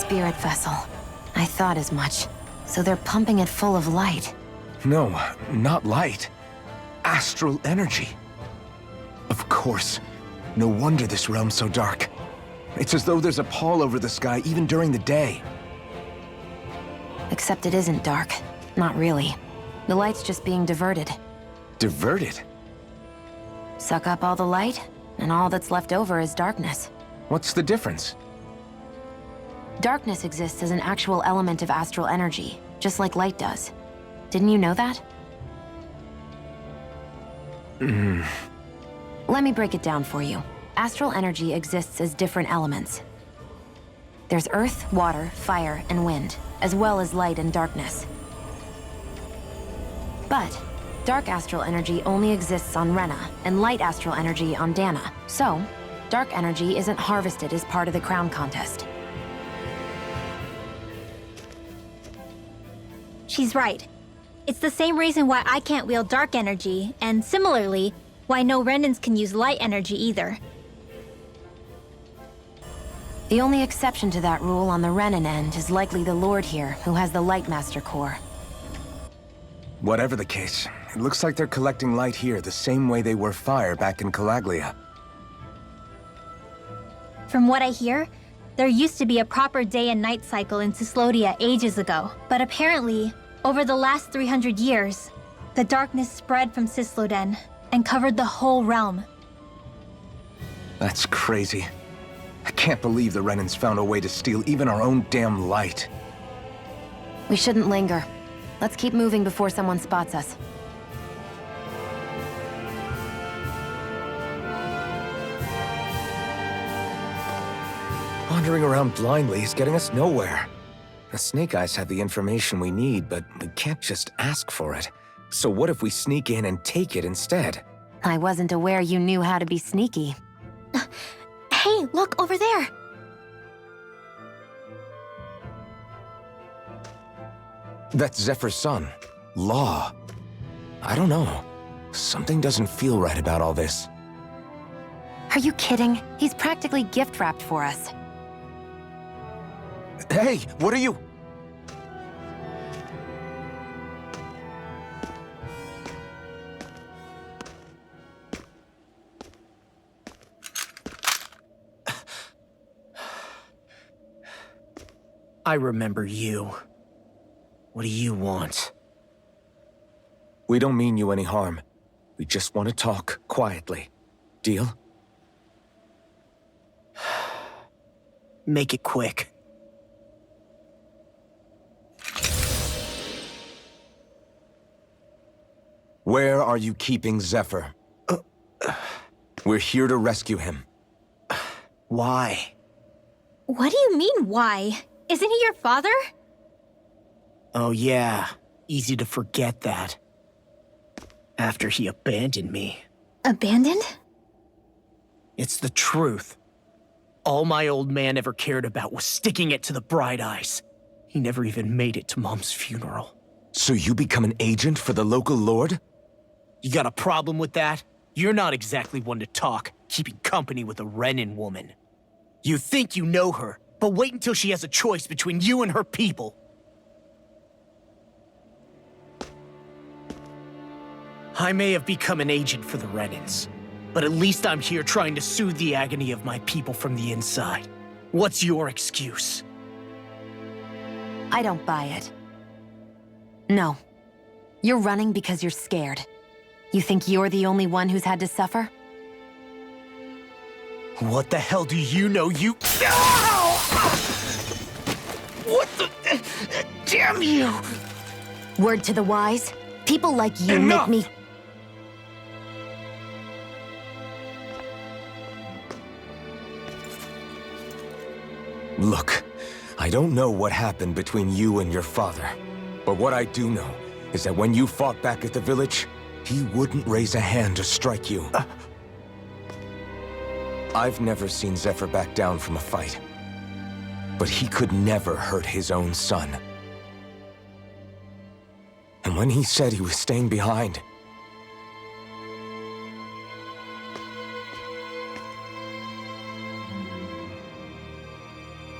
spirit vessel. I thought as much. So they're pumping it full of light. No, not light. Astral energy. Of course. No wonder this realm's so dark. It's as though there's a pall over the sky even during the day. Except it isn't dark. Not really. The light's just being diverted. Diverted? Suck up all the light, and all that's left over is darkness. What's the difference? Darkness exists as an actual element of astral energy, just like light does. Didn't you know that? Let me break it down for you. Astral energy exists as different elements. There's earth, water, fire, and wind, as well as light and darkness. But dark astral energy only exists on Rena, and light astral energy on Dana. So, dark energy isn't harvested as part of the crown contest. She's right. It's the same reason why I can't wield dark energy, and similarly, why no Renans can use light energy either. The only exception to that rule on the Renan end is likely the Lord here, who has the Light Master core. Whatever the case, it looks like they're collecting light here the same way they were fire back in Calaglia. From what I hear, there used to be a proper day and night cycle in Cyslodia ages ago, but apparently, over the last 300 years, the darkness spread from Cysloden and covered the whole realm. That's crazy. I can't believe the Renans found a way to steal even our own damn light. We shouldn't linger. Let's keep moving before someone spots us. Wandering around blindly is getting us nowhere. The Snake Eyes have the information we need, but we can't just ask for it. So what if we sneak in and take it instead? I wasn't aware you knew how to be sneaky. Hey, look over there! That's Zephyr's son, Law. I don't know. Something doesn't feel right about all this. Are you kidding? He's practically gift-wrapped for us. Hey, what are you? I remember you. What do you want? We don't mean you any harm. We just want to talk quietly. Deal? Make it quick. Where are you keeping Zephyr? We're here to rescue him. Why? What do you mean, why? Isn't he your father? Oh yeah, easy to forget that. After he abandoned me. Abandoned? It's the truth. All my old man ever cared about was sticking it to the Bright Eyes. He never even made it to Mom's funeral. So you become an agent for the local lord? You got a problem with that? You're not exactly one to talk, keeping company with a Renan woman. You think you know her, but wait until she has a choice between you and her people. I may have become an agent for the Renans, but at least I'm here trying to soothe the agony of my people from the inside. What's your excuse? I don't buy it. No. You're running because you're scared. You think you're the only one who's had to suffer? What the hell do you know, you— What the— Damn you! Word to the wise, people like you Enough! make me— Look, I don't know what happened between you and your father. But what I do know is that when you fought back at the village, he wouldn't raise a hand to strike you. I've never seen Zephyr back down from a fight. But he could never hurt his own son. And when he said he was staying behind,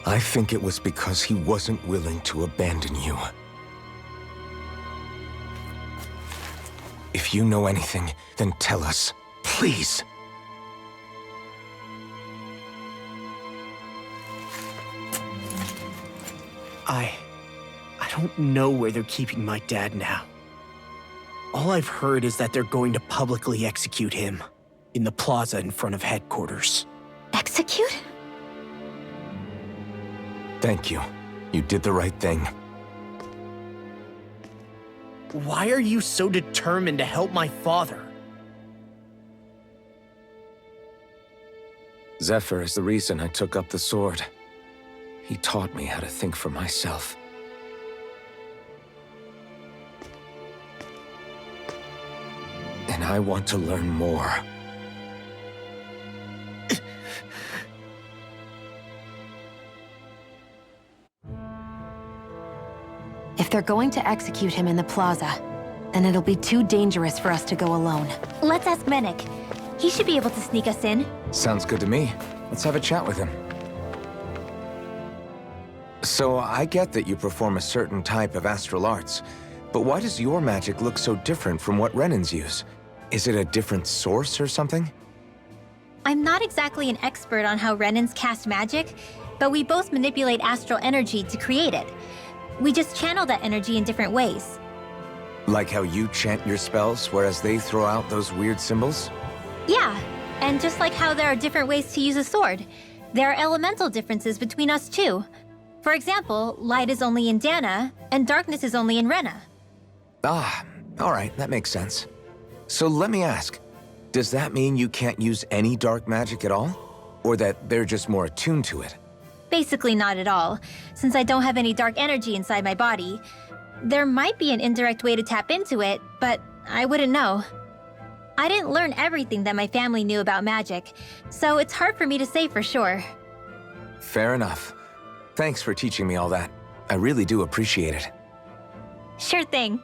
I think it was because he wasn't willing to abandon you. If you know anything, then tell us, please. I don't know where they're keeping my dad now. All I've heard is that they're going to publicly execute him in the plaza in front of headquarters. Execute? Thank you. You did the right thing. Why are you so determined to help my father? Zephyr is the reason I took up the sword. He taught me how to think for myself. And I want to learn more. If they're going to execute him in the plaza, then it'll be too dangerous for us to go alone. Let's ask Menik. He should be able to sneak us in. Sounds good to me. Let's have a chat with him. So, I get that you perform a certain type of astral arts, but why does your magic look so different from what Renan's use? Is it a different source or something? I'm not exactly an expert on how Renans cast magic, but we both manipulate astral energy to create it. We just channel that energy in different ways. Like how you chant your spells, whereas they throw out those weird symbols? Yeah, and just like how there are different ways to use a sword, there are elemental differences between us too. For example, light is only in Dana, and darkness is only in Rena. Ah, alright, that makes sense. So let me ask, does that mean you can't use any dark magic at all? Or that they're just more attuned to it? Basically not at all, since I don't have any dark energy inside my body. There might be an indirect way to tap into it, but I wouldn't know. I didn't learn everything that my family knew about magic, so it's hard for me to say for sure. Fair enough. Thanks for teaching me all that. I really do appreciate it. Sure thing.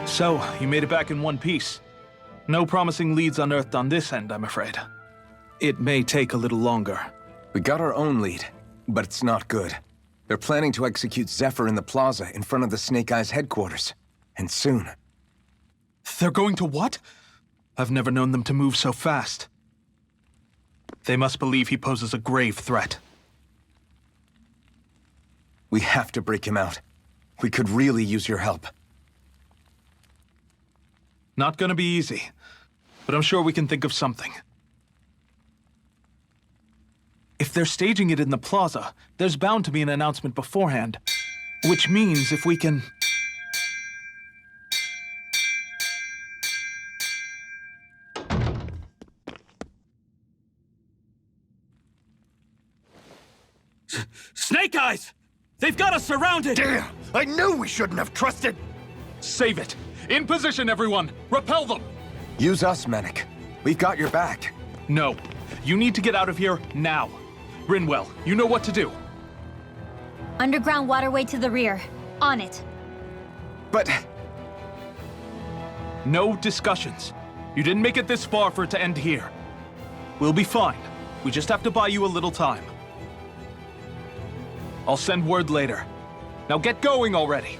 So, you made it back in one piece. No promising leads unearthed on this end, I'm afraid. It may take a little longer. We got our own lead, but it's not good. They're planning to execute Zephyr in the plaza in front of the Snake Eyes headquarters. And soon. They're going to what? I've never known them to move so fast. They must believe he poses a grave threat. We have to break him out. We could really use your help. Not gonna be easy, but I'm sure we can think of something. If they're staging it in the plaza, there's bound to be an announcement beforehand. Which means if we can... Snake Eyes! They've got us surrounded! Damn! I knew we shouldn't have trusted! Save it! In position, everyone! Repel them! Use us, Menik. We've got your back. No. You need to get out of here now. Rinwell, you know what to do. Underground waterway to the rear. On it. But... No discussions. You didn't make it this far for it to end here. We'll be fine. We just have to buy you a little time. I'll send word later. Now get going already.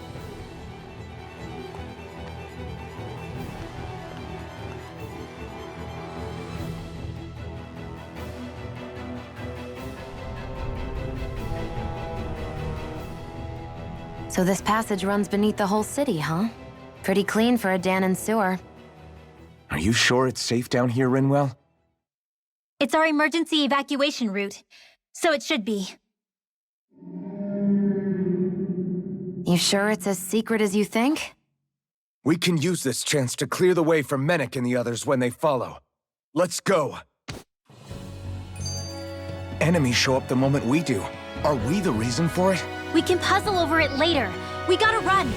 So this passage runs beneath the whole city, huh? Pretty clean for a Danon sewer. Are you sure it's safe down here, Rinwell? It's our emergency evacuation route, so it should be. You sure it's as secret as you think? We can use this chance to clear the way for Menik and the others when they follow. Let's go. Enemies show up the moment we do. Are we the reason for it? We can puzzle over it later. We gotta run.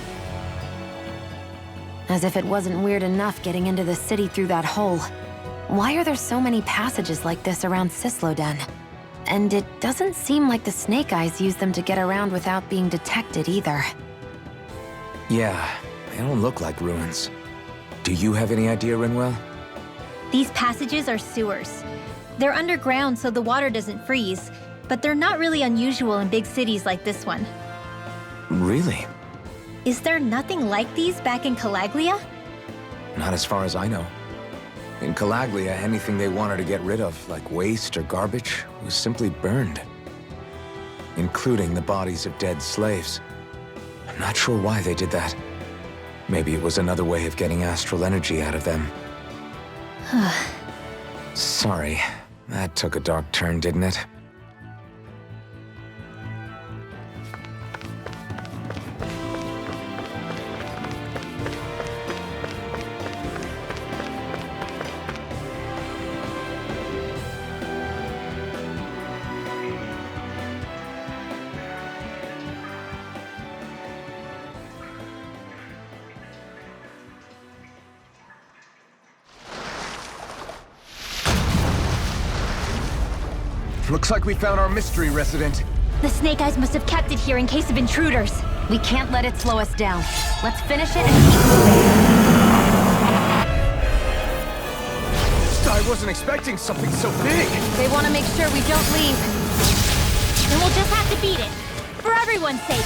As if it wasn't weird enough getting into the city through that hole. Why are there so many passages like this around Cisloden? And it doesn't seem like the Snake Eyes use them to get around without being detected either. Yeah, they don't look like ruins. Do you have any idea, Rinwell? These passages are sewers. They're underground so the water doesn't freeze, but they're not really unusual in big cities like this one. Really? Is there nothing like these back in Calaglia? Not as far as I know. In Calaglia, anything they wanted to get rid of, like waste or garbage, was simply burned. Including the bodies of dead slaves. I'm not sure why they did that. Maybe it was another way of getting astral energy out of them. Sorry, that took a dark turn, didn't it? Looks like we found our mystery resident. The Snake Eyes must have kept it here in case of intruders. We can't let it slow us down. Let's finish it and keep moving. I wasn't expecting something so big. They want to make sure we don't leave. And we'll just have to beat it. For everyone's sake.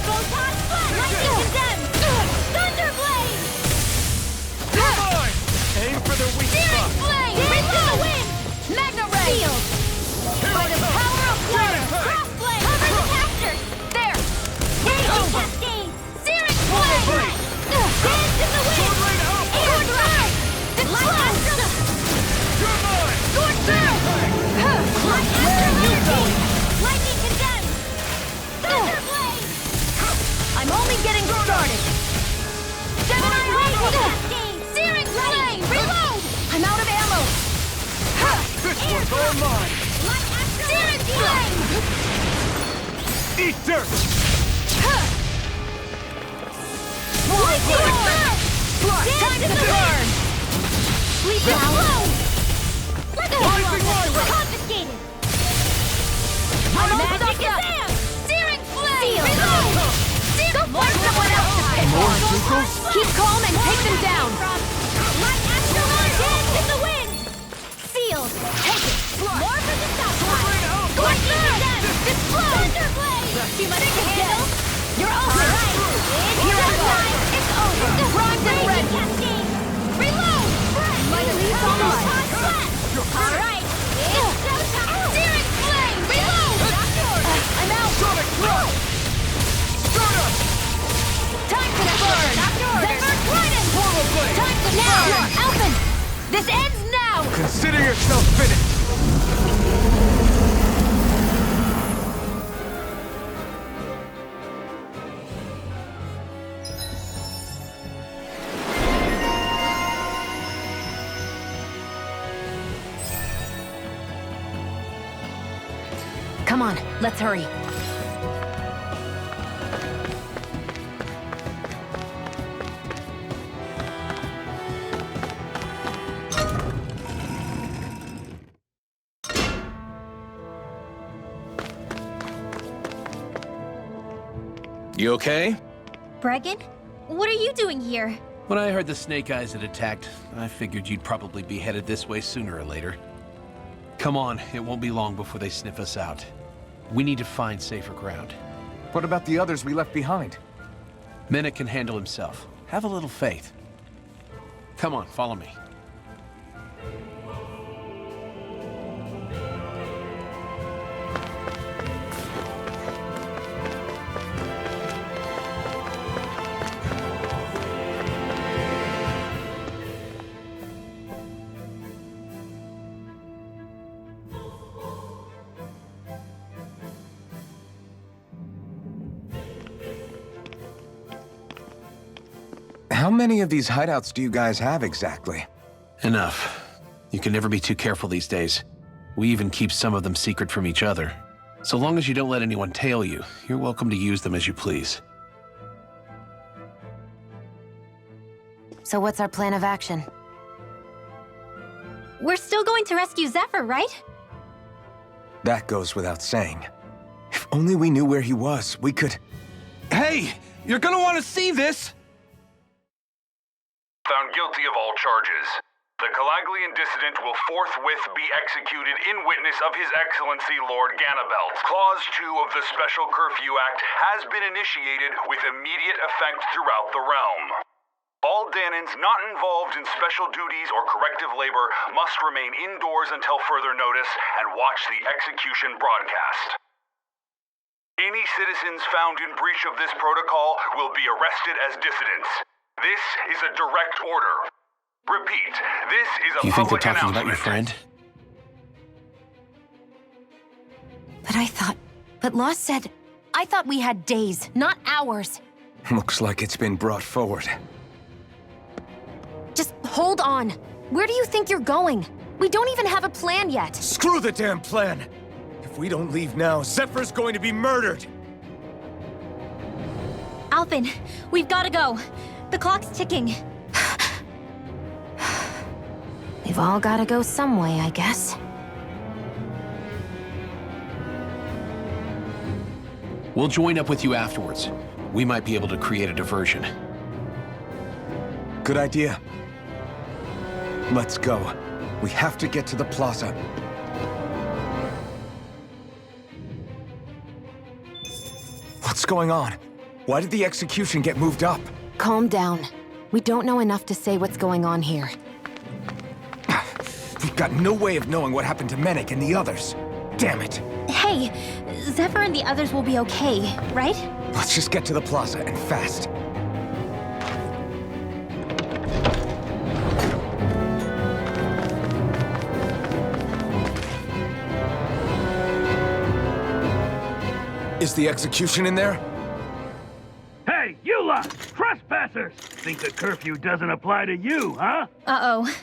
Photon Blast! Lightning Condemned! Thunderblade! Come on! Aim for the weak Searing spot. Flame! Rinse to the wind! Magna Ray! Field! By the power of water! Crossblade! Cover the captors! There! Raging Cascade! Searing Flame! Dance in the wind! Air Drive! Light Astral! Sword Through! Light Astral Energy! Lightning Condemned! Thunderblade! I'm only getting started! Gemini Raging Cascade! Searing Flame! Reload! I'm out of ammo! This one's all mine. Searing Flame! Eat dirt. Lightning Storm! Time to burn! Sleep now! Let go! Confiscated! Magic Kazam! Searing Flame! Reload! Go find someone else to pick! More Zuko's? Keep calm and take them down. Light Astral Dance in the wind! Sealed! Take it! More for the south side! Lightning Condemned! Explode! Thunderblade! Too much to handle? You're over! Here I go! It's over! Primed and ready! Cascade! Reload! My leaves on mine! Alright! It's showtime! Searing Flame! Reload! I'm out! Sonic throw. Stardust. Time to burn! Zephyr Trident! Time to now! Alphen! This ends now! Consider yourself finished. Come on, let's hurry. You okay? Bregan? What are you doing here? When I heard the Snake Eyes had attacked, I figured you'd probably be headed this way sooner or later. Come on, it won't be long before they sniff us out. We need to find safer ground. What about the others we left behind? Minute can handle himself. Have a little faith. Come on, follow me. How many of these hideouts do you guys have exactly? Enough. You can never be too careful these days. We even keep some of them secret from each other. So long as you don't let anyone tail you, you're welcome to use them as you please. So what's our plan of action? we're still going to rescue Zephyr, right? That goes without saying. If only we knew where he was, we could... Hey! You're gonna want to see this! Found guilty of all charges. The Calaglian dissident will forthwith be executed in witness of His Excellency Lord Ganabelt. Clause 2 of the Special Curfew Act has been initiated with immediate effect throughout the realm. All Danans not involved in special duties or corrective labor must remain indoors until further notice and watch the execution broadcast. Any citizens found in breach of this protocol will be arrested as dissidents. This is a direct order. Repeat, this is a You think they're public talking about announcement. your friend? But Law said... I thought we had days, not hours. Looks like it's been brought forward. Just hold on. Where do you think you're going? We don't even have a plan yet. Screw the damn plan! If we don't leave now, Zephyr's going to be murdered! Alphen, we've got to go. The clock's ticking. We've all gotta go some way, I guess. We'll join up with you afterwards. We might be able to create a diversion. Good idea. Let's go. We have to get to the plaza. What's going on? Why did the execution get moved up? Calm down. We don't know enough to say what's going on here. We've got no way of knowing what happened to Menik and the others. Damn it. Hey, Zephyr and the others will be okay, right? Let's just get to the plaza, and fast. Is the execution in there? Hey, you lot! Trespassers! Think the curfew doesn't apply to you, huh? Uh-oh.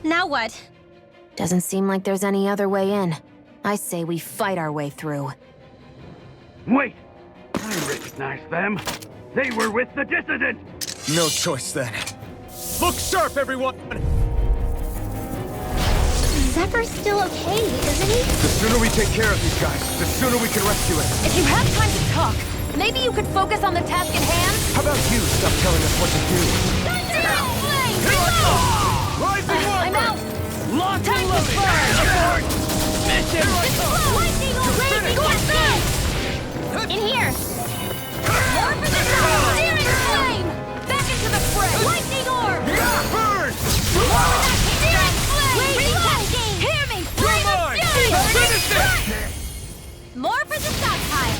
Now what? Doesn't seem like there's any other way in. I say we fight our way through. Wait! I recognize them. They were with the dissident! No choice then. Look sharp, everyone! Zephyr's still okay, isn't he? The sooner we take care of these guys, the sooner we can rescue him. If you have time to talk, maybe you could focus on the task at hand? How about you stop telling us what to do? I'm out! Lock Time and to loaded! burn! Mission! Lightning blazing quick! In here! More for the power! Searing flame! Back into the fray! Lightning orb! Burn! More of that searing flame! Blazing cascade! Hear me! Flame of fury! Burn! More for the stockpile!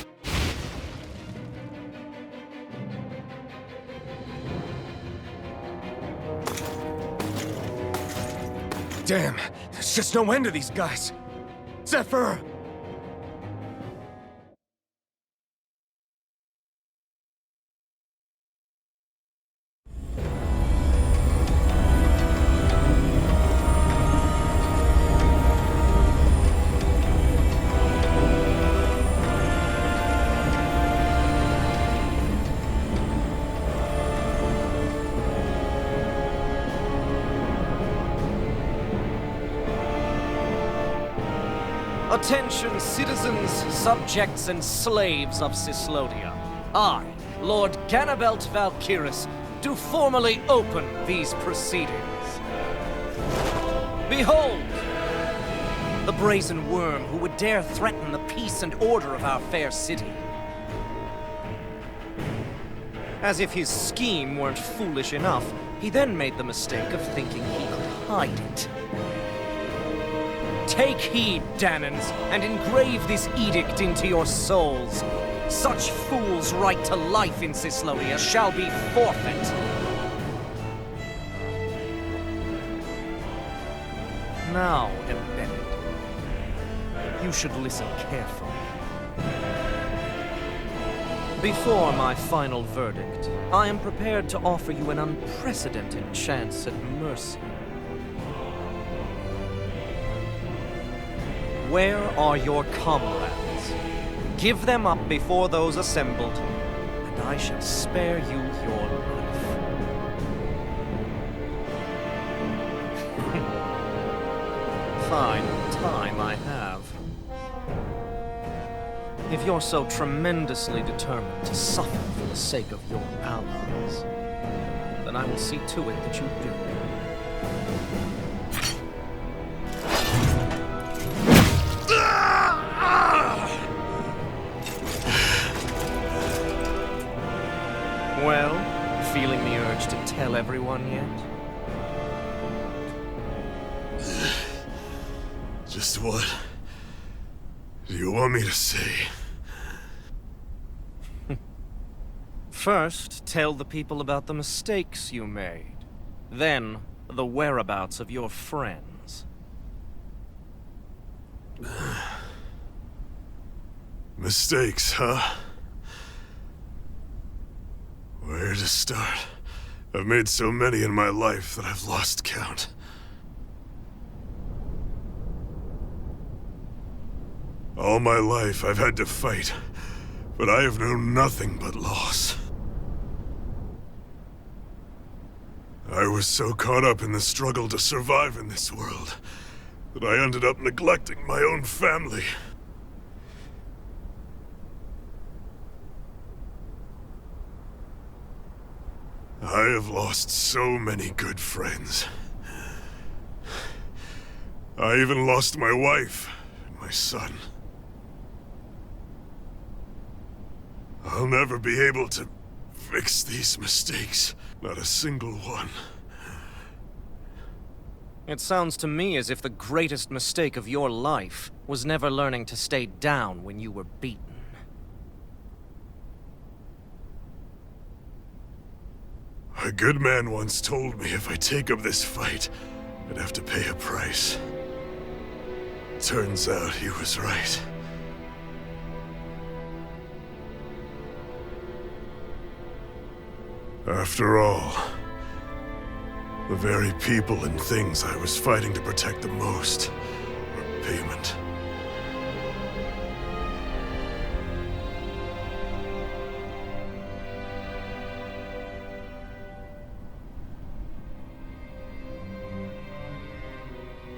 Damn, there's just no end to these guys. Zephyr! Attention, citizens, subjects, and slaves of Cyslodia. I, Lord Ganabelt Valkyris, do formally open these proceedings. Behold! The brazen worm who would dare threaten the peace and order of our fair city. As if his scheme weren't foolish enough, he then made the mistake of thinking he could hide it. Take heed, Danans, and engrave this edict into your souls. Such fools' right to life in Cyslodia shall be forfeit. Now, embedded, you should listen carefully. Before my final verdict, I am prepared to offer you an unprecedented chance at mercy. Where are your comrades? Give them up before those assembled, and I shall spare you your life. fine time I have. If you're so tremendously determined to suffer for the sake of your allies, then I will see to it that you do. Well, feeling the urge to tell everyone yet? Just what do you want me to say? First, tell the people about the mistakes you made. Then, the whereabouts of your friends. Mistakes, huh? Where to start? I've made so many in my life that I've lost count. All my life I've had to fight, but I have known nothing but loss. I was so caught up in the struggle to survive in this world that I ended up neglecting my own family. I have lost so many good friends. I even lost my wife and my son. I'll never be able to fix these mistakes. Not a single one. It sounds to me as if the greatest mistake of your life was never learning to stay down when you were beaten. A good man once told me if I take up this fight, I'd have to pay a price. Turns out he was right. After all, the very people and things I was fighting to protect the most were payment.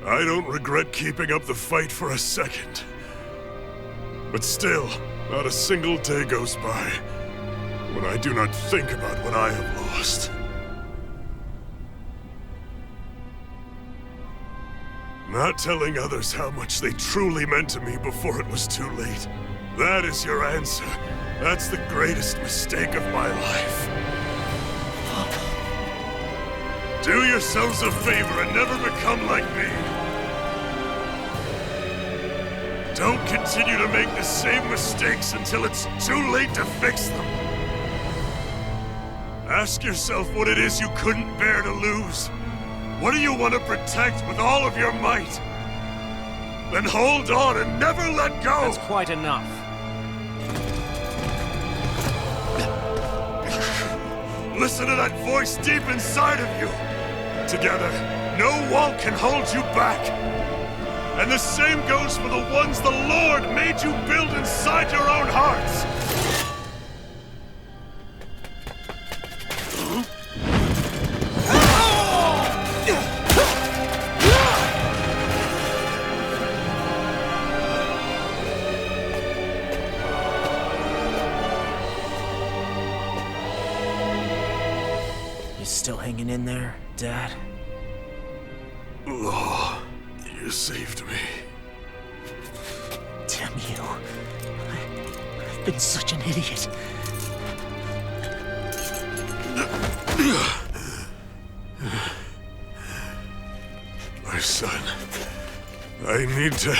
I don't regret keeping up the fight for a second. But still, not a single day goes by when I do not think about what I have lost. Not telling others how much they truly meant to me before it was too late. That is your answer. That's the greatest mistake of my life. Do yourselves a favor and never become like me. Don't continue to make the same mistakes until it's too late to fix them. Ask yourself what it is you couldn't bear to lose. What do you want to protect with all of your might? Then hold on and never let go! That's quite enough. Listen to that voice deep inside of you. Together, no wall can hold you back. And the same goes for the ones the Lord made you build inside your own hearts. You still hanging in there, Dad? Oh, you saved me. Damn you. I've been such an idiot. My son, I need to...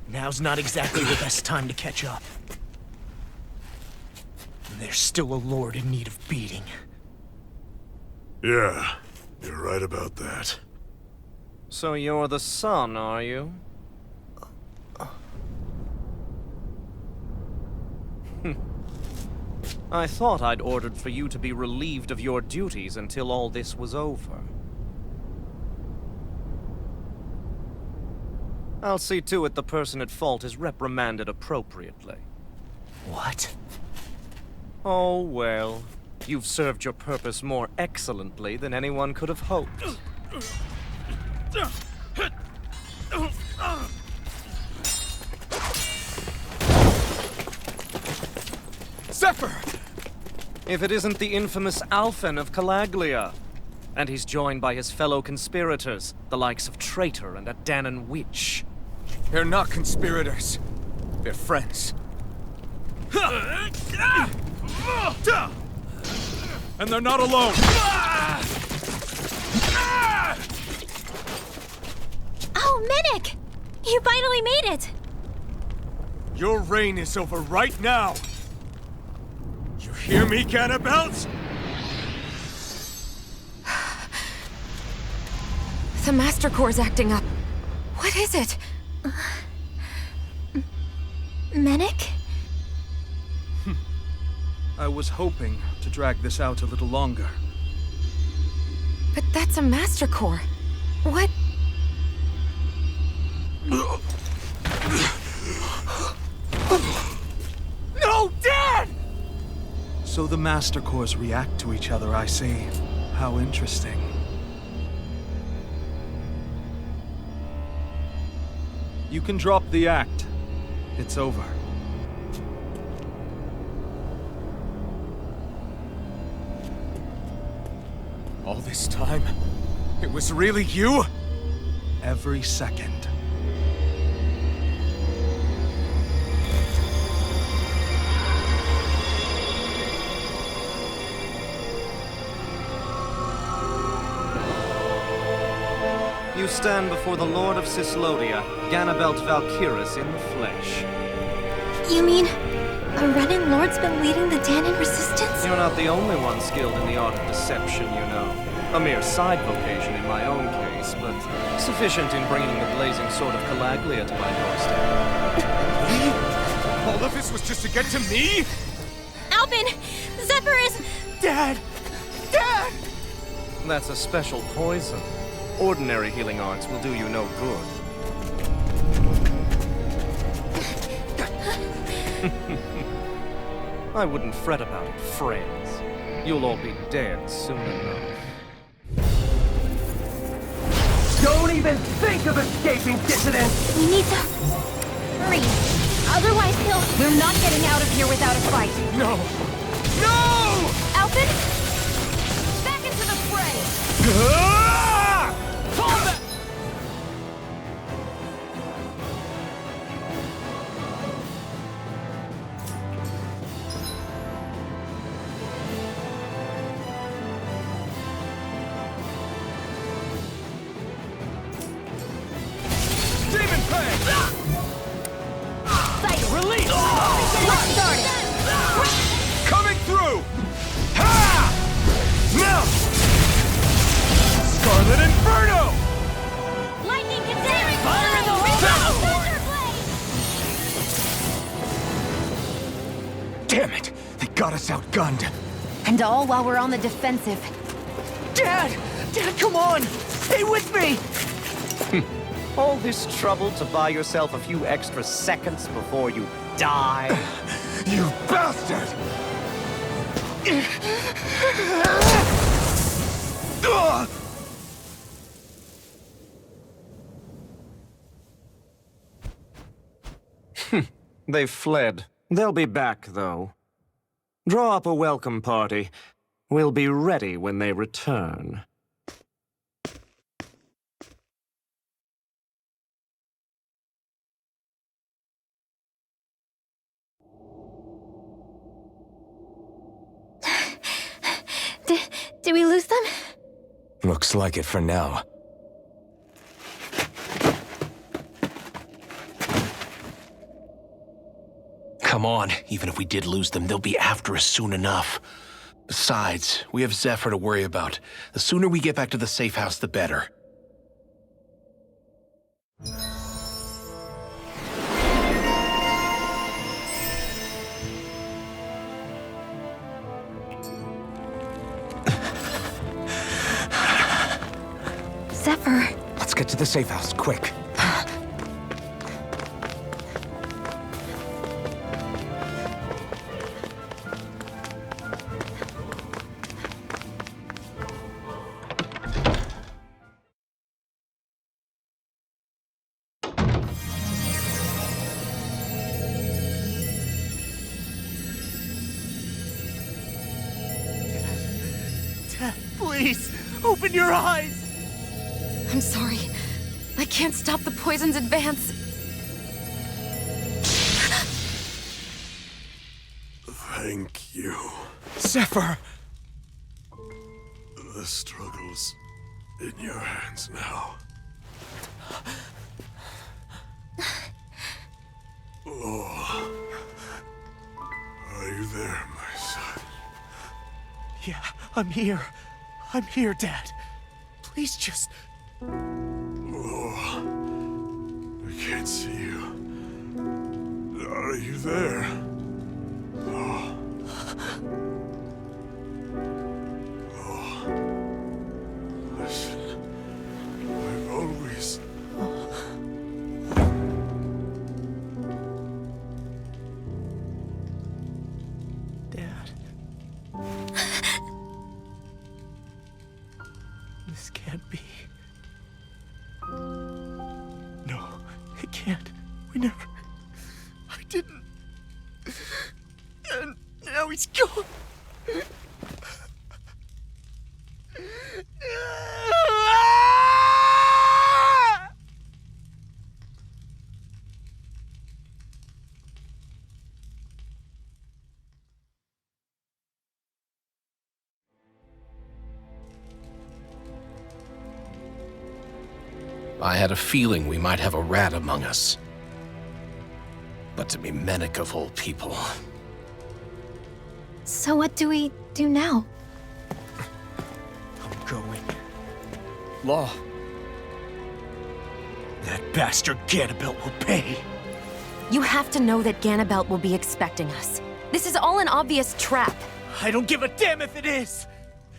Now's not exactly the best time to catch up. There's still a Lord in need of beating. Yeah, you're right about that. So you're the son, are you? I thought I'd ordered for you to be relieved of your duties until all this was over. I'll see to it the person at fault is reprimanded appropriately. What? Oh, well. You've served your purpose more excellently than anyone could have hoped. Zephyr! If it isn't the infamous Alphen of Calaglia. And he's joined by his fellow conspirators, the likes of Traitor and a Danon Witch. They're not conspirators. They're friends. And they're not alone! Oh, Minnick! You finally made it! Your reign is over right now! You hear me, Ganabelt? The Master Core's acting up. What is it? Minnick? I was hoping to drag this out a little longer. But that's a Master Core. What? No, Dad! So the Master Cores react to each other, I see. How interesting. You can drop the act. It's over. All this time, it was really you? Every second. You stand before the Lord of Cyslodia, Ganabelt Valkyris in the flesh. You mean a Renin Lord's been leading the Danon resistance? You're not the only one skilled in the art of deception, you know. A mere side vocation in my own case, but sufficient in bringing the blazing sword of Calaglia to my doorstep. All of this was just to get to me? Alphen! Zephyr is... Dad! Dad! That's a special poison. Ordinary healing arts will do you no good. I wouldn't fret about it, friends. You'll all be dead soon enough. Don't even think of escaping, dissident! We need to... hurry. Otherwise he'll... We're not getting out of here without a fight. No! No! Alphen? Back into the fray! Coming through! Ha! Now! Scarlet Inferno! Lightning containment! Fire in the window! Damn it! They got us outgunned. And all while we're on the defensive. Dad! Dad, come on! Stay with me! All this trouble to buy yourself a few extra seconds before you die? You bastard! They've fled. They'll be back, though. Draw up a welcome party. We'll be ready when they return. Did we lose them? Looks like it for now. Come on, even if we did lose them, they'll be after us soon enough. Besides, we have Zephyr to worry about. The sooner we get back to the safe house, the better. Zephyr. Let's get to the safe house, quick. Please, open your eyes! I'm sorry. I can't stop the poison's advance. Thank you. Zephyr! The struggle's in your hands now. Oh. Are you there, my son? Yeah, I'm here. I'm here, Dad. Please just... Oh. I can't see you. Are you there? Oh. Oh. Listen. I've always... Dad. This can't be. No, it can't. We never... I didn't. And now he's gone. I had a feeling we might have a rat among us. But to be Menek of all people... So what do we do now? I'm going. Law. That bastard Ganabelt will pay. You have to know that Ganabelt will be expecting us. This is all an obvious trap. I don't give a damn if it is!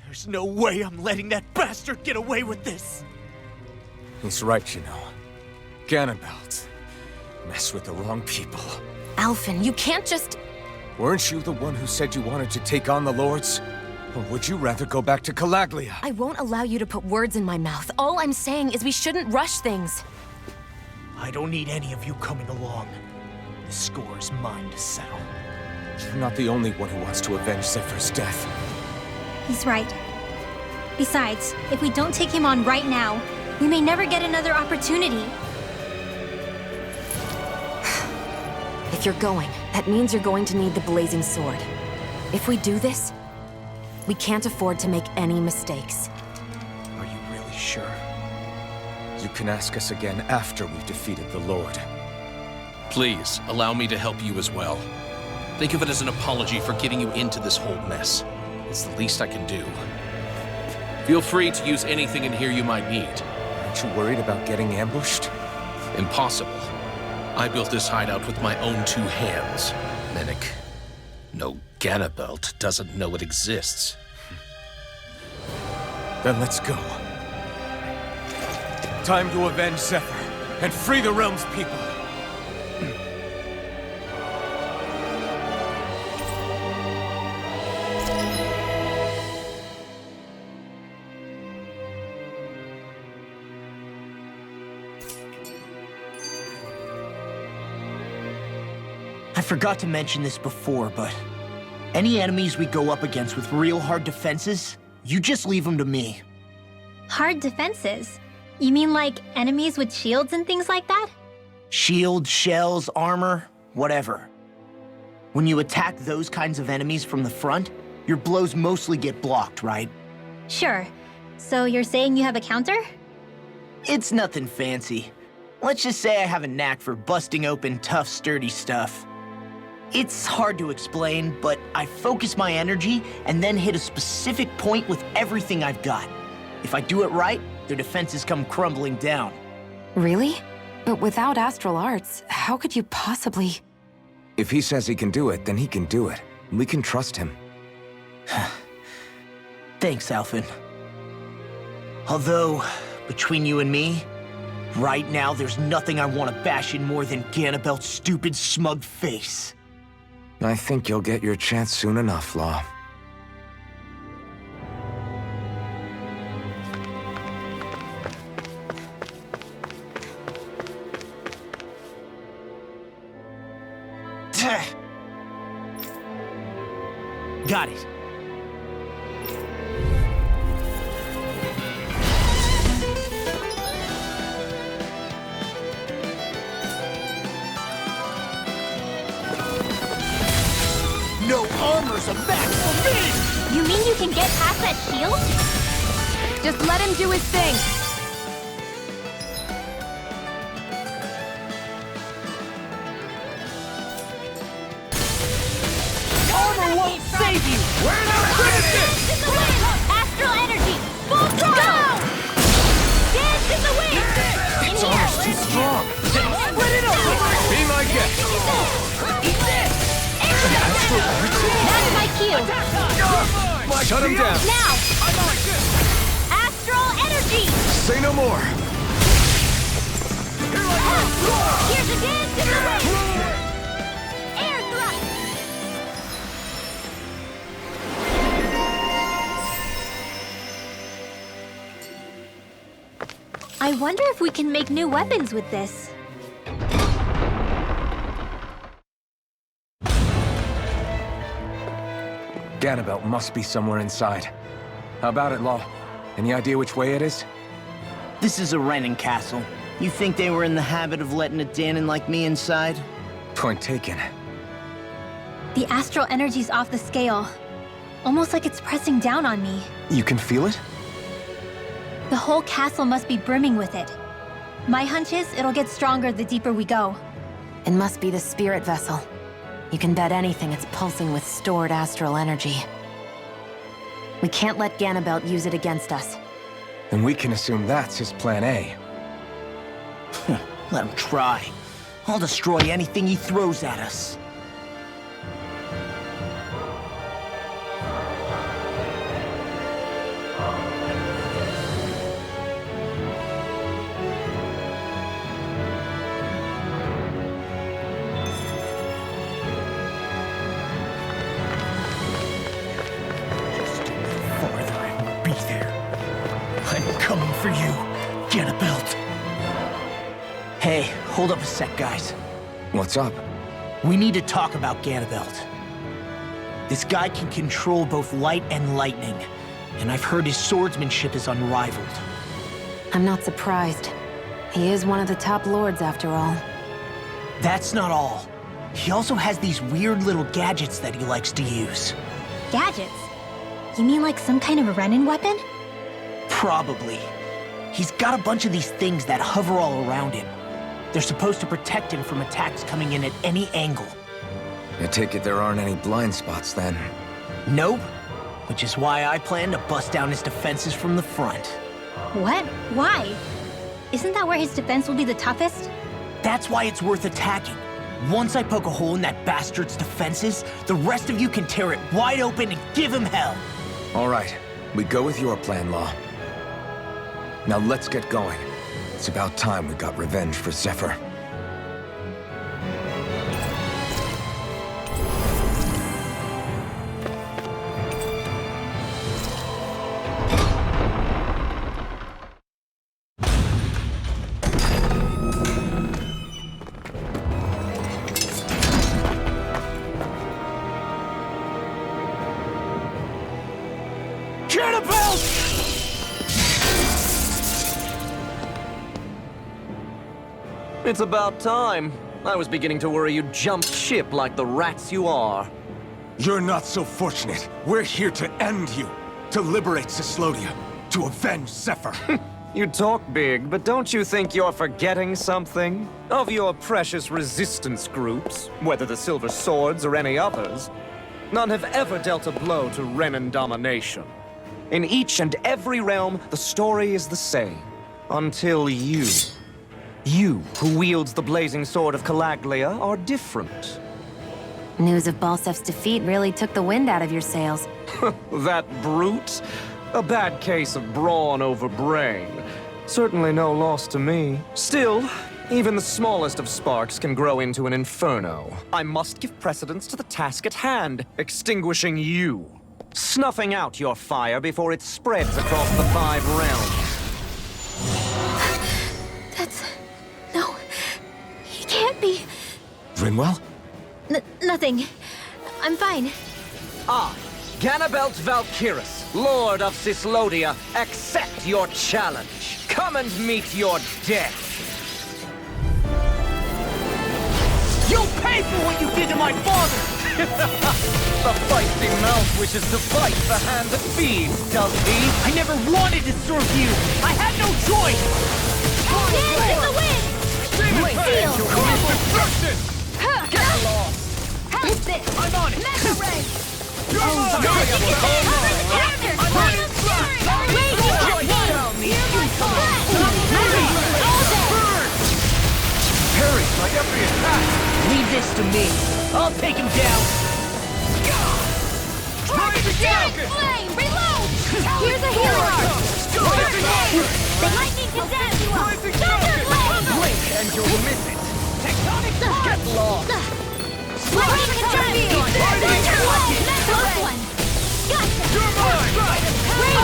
There's no way I'm letting that bastard get away with this! He's right, you know. Ganabelt. Mess with the wrong people. Alphen, you can't just... Weren't you the one who said you wanted to take on the Lords? Or would you rather go back to Calaglia? I won't allow you to put words in my mouth. All I'm saying is we shouldn't rush things. I don't need any of you coming along. The score is mine to settle. You're not the only one who wants to avenge Zephyr's death. He's right. Besides, if we don't take him on right now, we may never get another opportunity. If you're going, that means you're going to need the blazing sword. If we do this, we can't afford to make any mistakes. Are you really sure? You can ask us again after we've defeated the Lord. Please, allow me to help you as well. Think of it as an apology for getting you into this whole mess. It's the least I can do. Feel free to use anything in here you might need. Aren't you worried about getting ambushed? Impossible. I built this hideout with my own 2 hands. Menek. No, Ganabelt doesn't know it exists. Then let's go. Time to avenge Zephyr and free the realm's people. I forgot to mention this before, but any enemies we go up against with real hard defenses, you just leave them to me. Hard defenses? You mean like enemies with shields and things like that? Shields, shells, armor, whatever. When you attack those kinds of enemies from the front, your blows mostly get blocked, right? Sure. So you're saying you have a counter? It's nothing fancy. Let's just say I have a knack for busting open tough, sturdy stuff. It's hard to explain, but I focus my energy and then hit a specific point with everything I've got. If I do it right, their defenses come crumbling down. Really? But without astral arts, how could you possibly... If he says he can do it, then he can do it. We can trust him. Thanks, Alphen. Although, between you and me, right now there's nothing I want to bash in more than Ganabelt's stupid, smug face. I think you'll get your chance soon enough, Law. Got it. There's a match for me! You mean you can get past that shield? Just let him do his thing. Armor won't save you! We're not finished! In the wind! Astral energy! Full throttle! Dance in the wind! Its armor's too strong. Split it up! Be my guest. Eat this! That's my cue! Shut him down. Now! Astral energy! Say no more. Here's a dance in the wind! Air thrust! I wonder if we can make new weapons with this. Ganabelt must be somewhere inside. How about it, Law? Any idea which way it is? This is a Renin castle. You think they were in the habit of letting a Danon like me inside? Point taken. The astral energy's off the scale. Almost like it's pressing down on me. You can feel it? The whole castle must be brimming with it. My hunch is it'll get stronger the deeper we go. It must be the spirit vessel. You can bet anything it's pulsing with stored astral energy. We can't let Ganabelt use it against us. Then we can assume that's his plan A. Let him try. I'll destroy anything he throws at us. For you, Ganabelt. Hey, hold up a sec, guys. What's up? We need to talk about Ganabelt. This guy can control both light and lightning, and I've heard his swordsmanship is unrivaled. I'm not surprised. He is one of the top lords, after all. That's not all. He also has these weird little gadgets that he likes to use. Gadgets? You mean like some kind of a Renin weapon? Probably. He's got a bunch of these things that hover all around him. They're supposed to protect him from attacks coming in at any angle. I take it there aren't any blind spots, then? Nope. Which is why I plan to bust down his defenses from the front. What? Why? Isn't that where his defense will be the toughest? That's why it's worth attacking. Once I poke a hole in that bastard's defenses, the rest of you can tear it wide open and give him hell. All right. We go with your plan, Law. Now let's get going. It's about time we got revenge for Zephyr. It's about time. I was beginning to worry you'd jumped ship like the rats you are. You're not so fortunate. We're here to end you. To liberate Cyslodia. To avenge Zephyr. You talk big, but don't you think you're forgetting something? Of your precious resistance groups, whether the Silver Swords or any others, none have ever dealt a blow to Renin domination. In each and every realm, the story is the same. Until you. You, who wields the blazing sword of Calaglia, are different. News of Balsef's defeat really took the wind out of your sails. That brute? A bad case of brawn over brain. Certainly no loss to me. Still, even the smallest of sparks can grow into an inferno. I must give precedence to the task at hand, extinguishing you. Snuffing out your fire before it spreads across the 5 realms. No. He can't be. Rinwell? Nothing. I'm fine. I, Ganabelt Valkyris, Lord of Cyslodia, accept your challenge. Come and meet your death. You'll pay for what you did to my father! The feisty mouth wishes to bite the hand that feeds, does he? I never wanted to serve you! I had no choice! Dance in the wind! Seal! Destruction! Get lost! How's this? I'm on it! Mega Ray! Cover the character! Final Fury! Raging Cascade! Hear my call! All day! Parry by every attack! Leave this to me. I'll take him down. Searing Flame! Reload! Here's a healer art! The lightning continuum! Thunder Blade! Blink and you'll miss it! Tectonic Get lost! Lightning continuum! Close one! Gotcha! You're mine! Ready!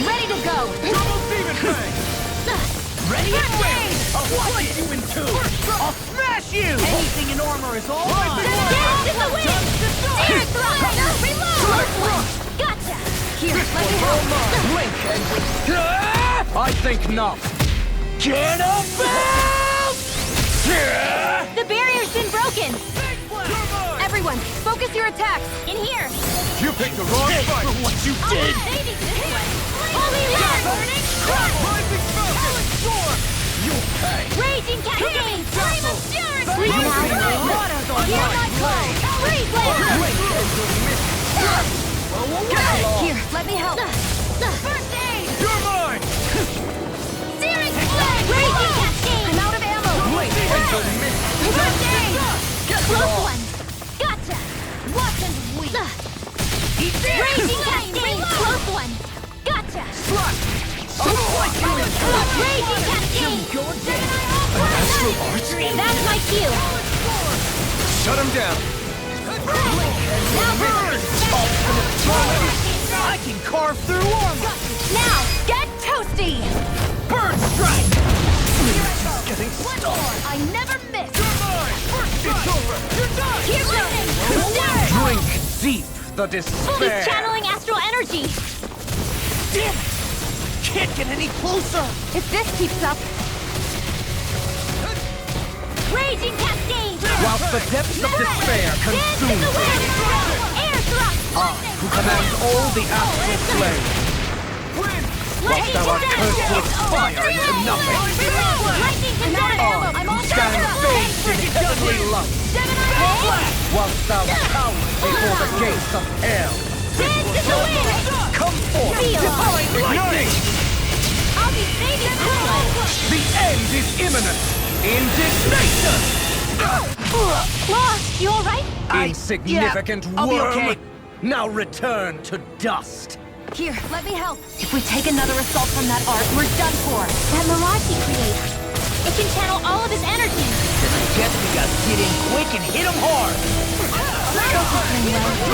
Ready to go! Double demon fang! Ready and wait! I'll split you in two! I'll smash you! Anything in armor is all mine! Dance in the wind! Searing Flame! Reload! Gotcha! Here, let me help! Blink and... I think not. Ганабельт! The barrier's been broken! Everyone, focus your attacks! In here! You picked the wrong fight! For what you did! Maybe this way! Holy Lord! Burning Rising Falcon! You pay! Raging Cascade! Flame of Fury! You Now, see the waters on hear mine. my call! Freeze Layer! Blink and you'll miss it! Here, let me help! First aid! You're mine! Searing Flame! Raging Cascade! I'm out of ammo! Blink and you'll miss it! First aid! Close one! Gotcha! Watch and weep! Raging Cascade! Close one! Gotcha! Raging Cascade! That's my cue! Shut him down! Now burn! I can carve through armor! Now, get toasty! Bird strike! Getting One I never miss! It's over! You're done! Here's lightning! Drink deep the Fully despair! channeling astral energy! Damn it! Can't get any closer! If this keeps up... Raging Cascade! Whilst the depths of despair consume the you, wind! Air thrust! who commands all the astral flame, whilst thou art cursed to expire into nothing, Lightning continuum! I'm all stand bathed in heavenly light, whilst thou cowers before the gates of hell. Dance in the wind! Come forth, divine lightning! I'll be saving you! The end is imminent! Indignation! Lost, you alright? Insignificant I'll be worm! okay. Now return to dust! Here, let me help. If we take another assault from that art, we're done for. That mirage he creates. It can channel all of his energy. Then I guess we gotta get in quick and hit him hard!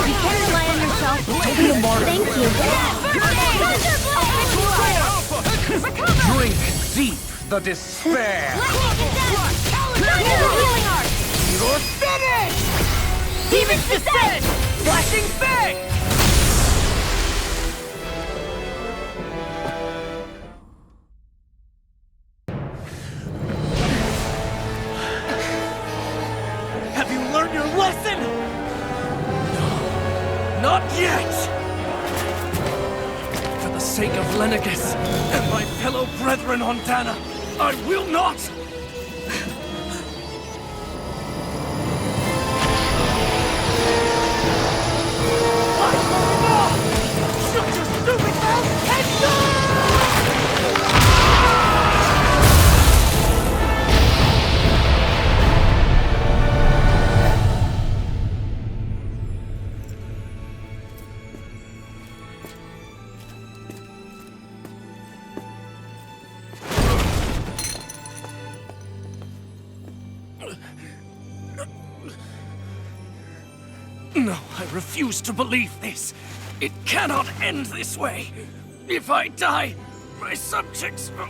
You can't rely on yourself. Don't be a martyr! Thank you. Drink deep the despair! Here's a healing art. You're finished! Demon's Descent! Flashing fang! Have you learned your lesson? No, not yet! For the sake of Lenegus and my fellow brethren on Dana, I will not! Shut your stupid mouth and go! No, I refuse to believe this. It cannot end this way. If I die, my subjects will...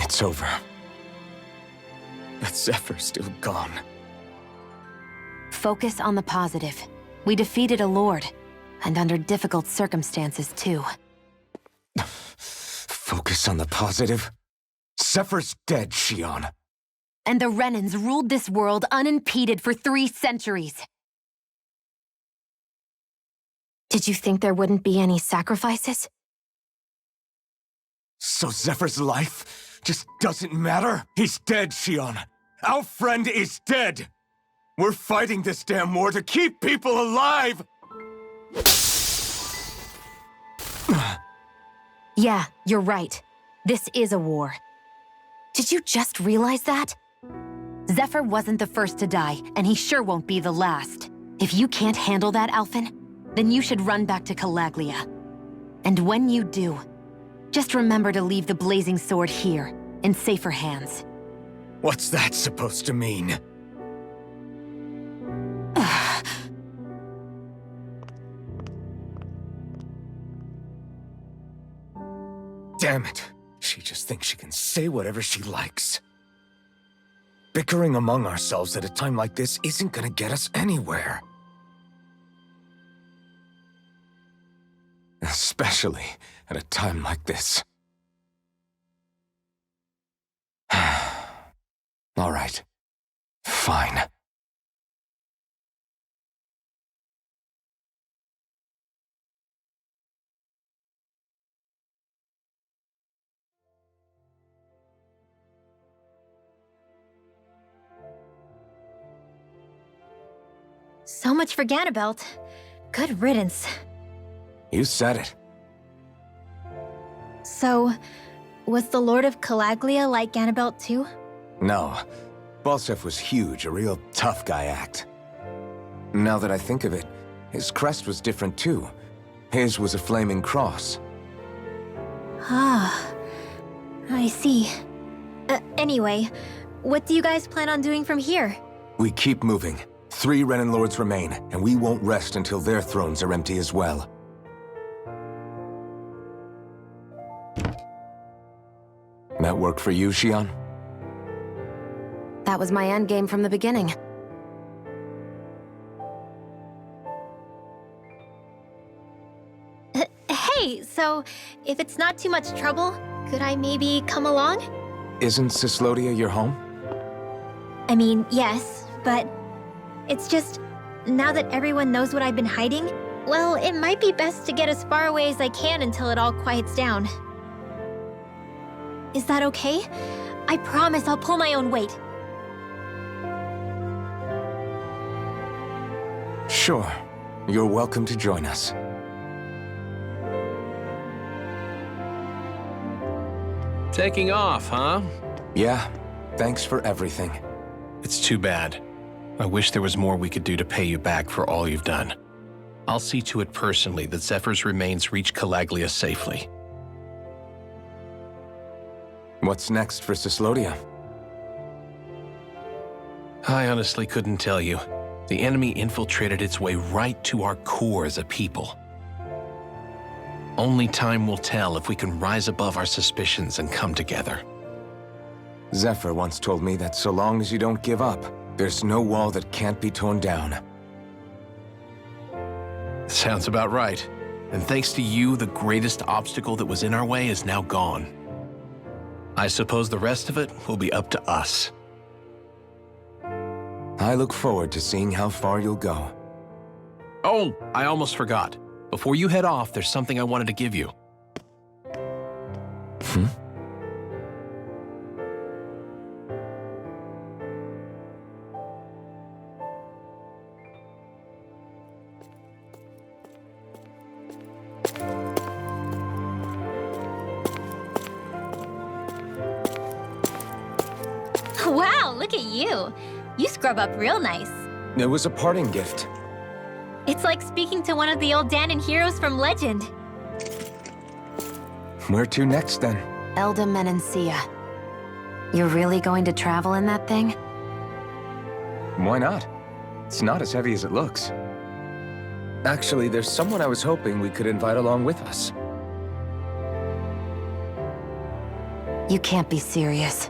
It's over. But Zephyr's still gone. Focus on the positive. We defeated a Lord, and under difficult circumstances, too. Focus on the positive? Zephyr's dead, Xion. And the Renans ruled this world unimpeded for 3 centuries. Did you think there wouldn't be any sacrifices? So Zephyr's life just doesn't matter? He's dead, Xion. Our friend is dead. We're fighting this damn war to keep people alive! Yeah, you're right. This is a war. Did you just realize that? Zephyr wasn't the first to die, and he sure won't be the last. If you can't handle that, Alphen, then you should run back to Calaglia. And when you do, just remember to leave the blazing sword here, in safer hands. What's that supposed to mean? Damn it. She just thinks she can say whatever she likes. Bickering among ourselves at a time like this isn't gonna get us anywhere. Especially at a time like this. All right. Fine. So much for Ganabelt. Good riddance. You said it. So, was the Lord of Calaglia like Ganabelt too? No. Balsef was huge, a real tough guy act. Now that I think of it, his crest was different too. His was a flaming cross. Ah, I see. Anyway, what do you guys plan on doing from here? We keep moving. 3 Renan Lords remain, and we won't rest until their thrones are empty as well. That work for you, Xion? That was my endgame from the beginning. Hey, so if it's not too much trouble, could I maybe come along? Isn't Cyslodia your home? I mean, yes, but it's just, now that everyone knows what I've been hiding, well, it might be best to get as far away as I can until it all quiets down. Is that okay? I promise I'll pull my own weight. Sure. You're welcome to join us. Taking off, huh? Yeah. Thanks for everything. It's too bad. I wish there was more we could do to pay you back for all you've done. I'll see to it personally that Zephyr's remains reach Calaglia safely. What's next for Cyslodia? I honestly couldn't tell you. The enemy infiltrated its way right to our core as a people. Only time will tell if we can rise above our suspicions and come together. Zephyr once told me that so long as you don't give up, there's no wall that can't be torn down. Sounds about right. And thanks to you, the greatest obstacle that was in our way is now gone. I suppose the rest of it will be up to us. I look forward to seeing how far you'll go. Oh, I almost forgot. Before you head off, there's something I wanted to give you. Wow, look at you. You scrub up real nice. It was a parting gift. It's like speaking to one of the old Danon heroes from legend. Where to next, then? Elda Menancia. You're really going to travel in that thing? Why not? It's not as heavy as it looks. Actually, there's someone I was hoping we could invite along with us. You can't be serious.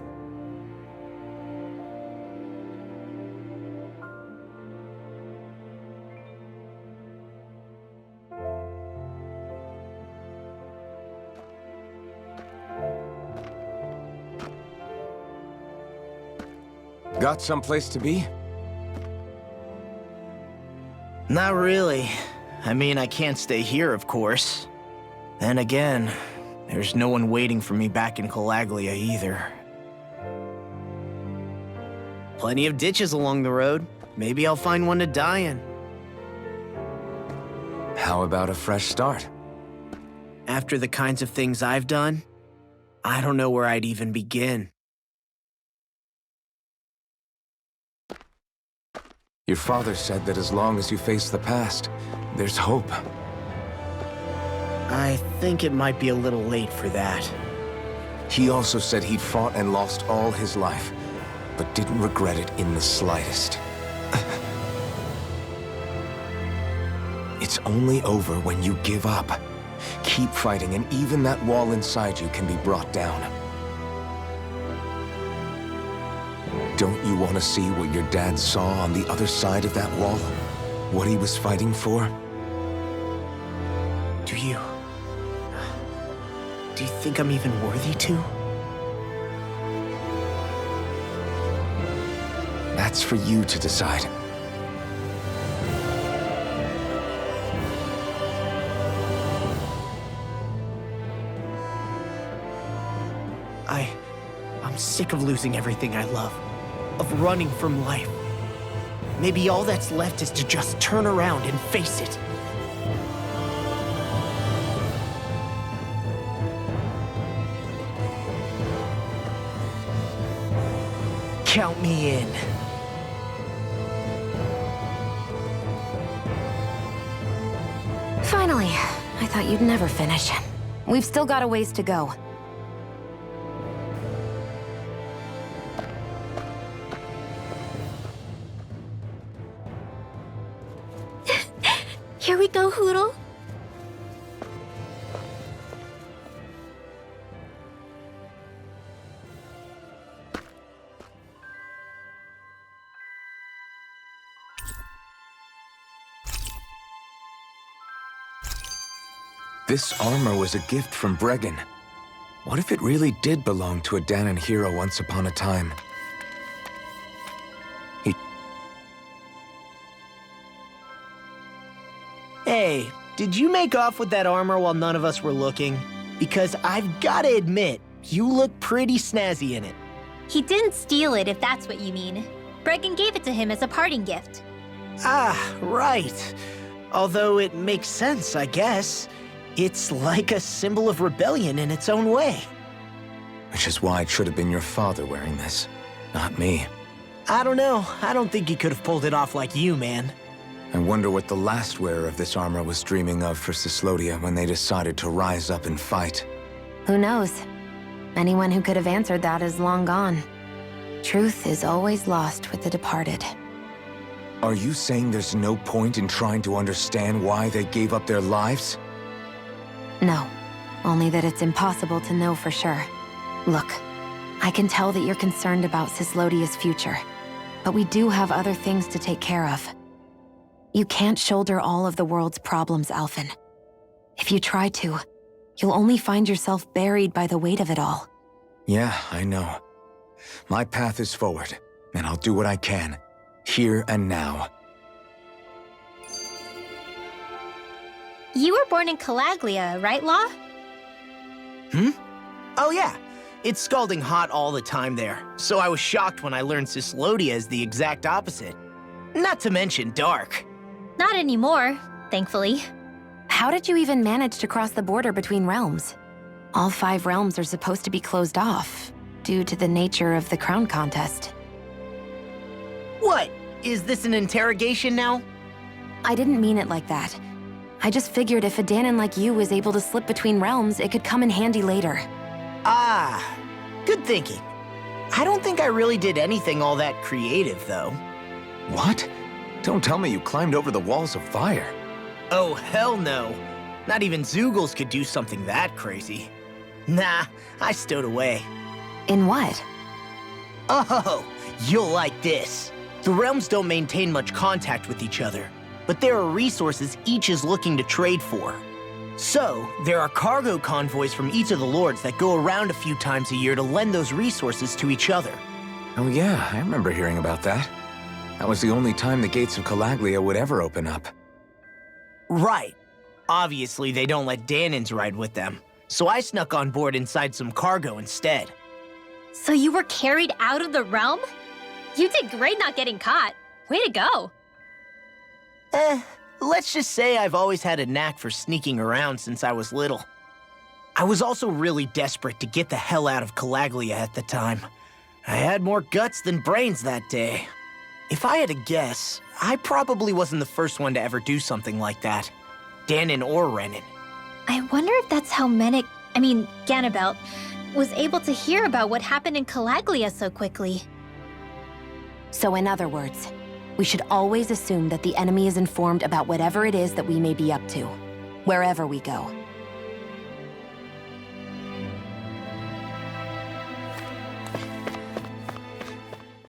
Got someplace to be? Not really. I mean, I can't stay here, of course. Then again, there's no one waiting for me back in Calaglia either. Plenty of ditches along the road. Maybe I'll find one to die in. How about a fresh start? After the kinds of things I've done, I don't know where I'd even begin. Your father said that as long as you face the past, there's hope. I think it might be a little late for that. He also said he'd fought and lost all his life, but didn't regret it in the slightest. It's only over when you give up. Keep fighting, and even that wall inside you can be brought down. Don't you want to see what your dad saw on the other side of that wall? What he was fighting for? Do you think I'm even worthy to? That's for you to decide. I'm sick of losing everything I love. Of running from life. Maybe all that's left is to just turn around and face it. Count me in. Finally, I thought you'd never finish. We've still got a ways to go. Here we go, Hoodle. This armor was a gift from Bregan. What if it really did belong to a Danon hero once upon a time? Hey, did you make off with that armor while none of us were looking? Because I've gotta admit, you look pretty snazzy in it. He didn't steal it, if that's what you mean. Bregan gave it to him as a parting gift. Ah, right. Although it makes sense, I guess. It's like a symbol of rebellion in its own way. Which is why it should have been your father wearing this, not me. I don't know. I don't think he could have pulled it off like you, man. I wonder what the last wearer of this armor was dreaming of for Cyslodia when they decided to rise up and fight. Who knows? Anyone who could have answered that is long gone. Truth is always lost with the departed. Are you saying there's no point in trying to understand why they gave up their lives? No, only that it's impossible to know for sure. Look, I can tell that you're concerned about Cyslodia's future, but we do have other things to take care of. You can't shoulder all of the world's problems, Alphen. If you try to, you'll only find yourself buried by the weight of it all. Yeah, I know. My path is forward, and I'll do what I can, here and now. You were born in Calaglia, right, Law? Oh yeah. It's scalding hot all the time there, so I was shocked when I learned Cyslodia is the exact opposite. Not to mention dark. Not anymore, thankfully. How did you even manage to cross the border between realms? All 5 realms are supposed to be closed off, due to the nature of the crown contest. What? Is this an interrogation now? I didn't mean it like that. I just figured if a Danon like you was able to slip between realms, it could come in handy later. Ah, good thinking. I don't think I really did anything all that creative, though. What? Don't tell me you climbed over the walls of fire. Oh, hell no. Not even Zeugles could do something that crazy. Nah, I stowed away. In what? Oh, you'll like this. The realms don't maintain much contact with each other, but there are resources each is looking to trade for. So, there are cargo convoys from each of the lords that go around a few times a year to lend those resources to each other. Oh yeah, I remember hearing about that. That was the only time the gates of Calaglia would ever open up. Right. Obviously, they don't let Danins ride with them, so I snuck on board inside some cargo instead. So you were carried out of the realm? You did great not getting caught. Way to go. Let's just say I've always had a knack for sneaking around since I was little. I was also really desperate to get the hell out of Calaglia at the time. I had more guts than brains that day. If I had to guess, I probably wasn't the first one to ever do something like that. Danin or Renan. I wonder if that's how Ganabelt, was able to hear about what happened in Calaglia so quickly. So in other words, we should always assume that the enemy is informed about whatever it is that we may be up to, wherever we go.